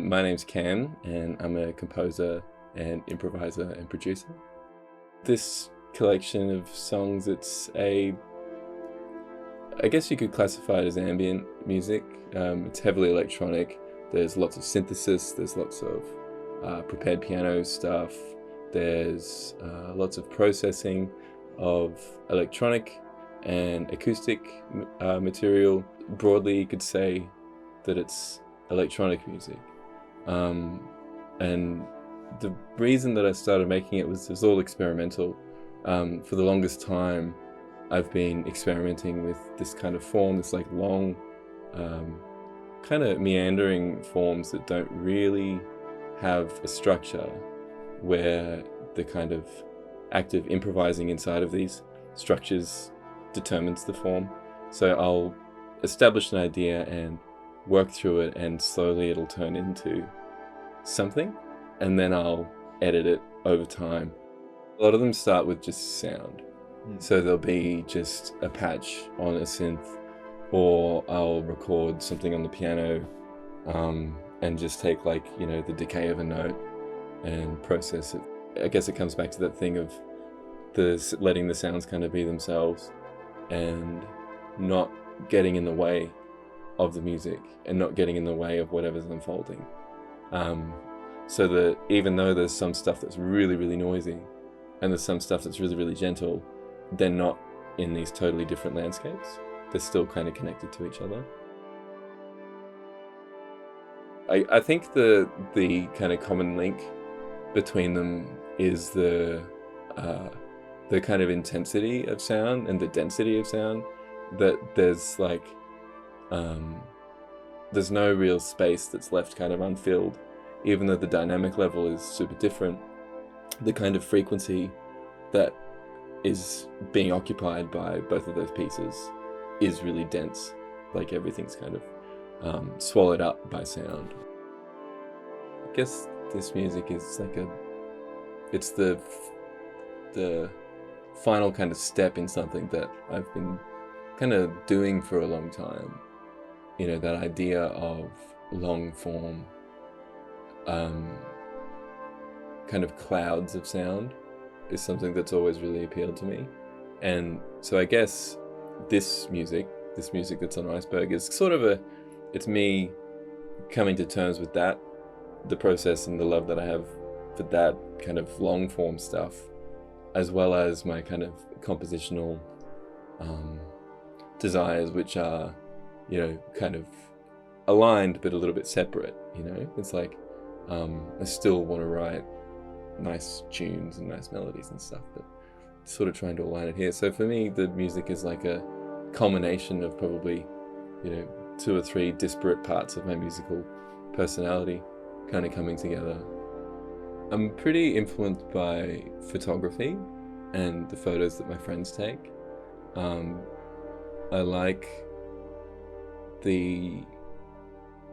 My name's Cam, and I'm a composer and improviser and producer. This collection of songs, I guess you could classify it as ambient music. It's heavily electronic. There's lots of synthesis, there's lots of prepared piano stuff, there's lots of processing of electronic and acoustic material. Broadly, you could say that it's electronic music. And the reason that I started making it was all experimental. For the longest time, I've been experimenting with this kind of form, this like long, kind of meandering forms that don't really have a structure, where the kind of act of improvising inside of these structures determines the form. So I'll establish an idea and work through it, and slowly it'll turn into something, and then I'll edit it over time. A lot of them start with just sound. So there'll be just a patch on a synth, or I'll record something on the piano and just take the decay of a note and process it. I guess it comes back to that thing of letting the sounds kind of be themselves and not getting in the way of the music and not getting in the way of whatever's unfolding. So that even though there's some stuff that's really, really noisy and there's some stuff that's really, really gentle, they're not in these totally different landscapes. They're still kind of connected to each other. I think the kind of common link between them is the kind of intensity of sound and the density of sound. That there's there's no real space that's left kind of unfilled, even though the dynamic level is super different. The kind of frequency that is being occupied by both of those pieces is really dense. Like everything's kind of swallowed up by sound. I guess this music is it's the final kind of step in something that I've been kind of doing for a long time. That idea of long form, kind of clouds of sound is something that's always really appealed to me. And so I guess this music that's on Iceberg is sort of it's me coming to terms with that, the process and the love that I have for that kind of long form stuff, as well as my kind of compositional desires, which are kind of aligned but a little bit separate. It's like I still want to write nice tunes and nice melodies and stuff, but sort of trying to align it here. So for me, the music is like a culmination of probably 2 or 3 disparate parts of my musical personality kind of coming together. I'm pretty influenced by photography and the photos that my friends take. I like the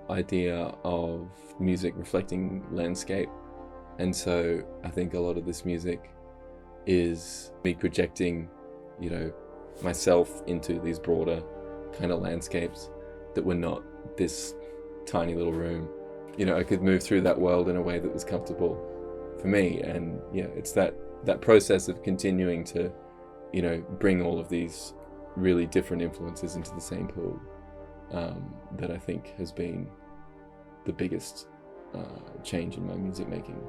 idea of music reflecting landscape, and so I think a lot of this music is me projecting myself into these broader kind of landscapes that were not this tiny little room. I could move through that world in a way that was comfortable for me, and it's that process of continuing to bring all of these really different influences into the same pool that I think has been the biggest change in my music making.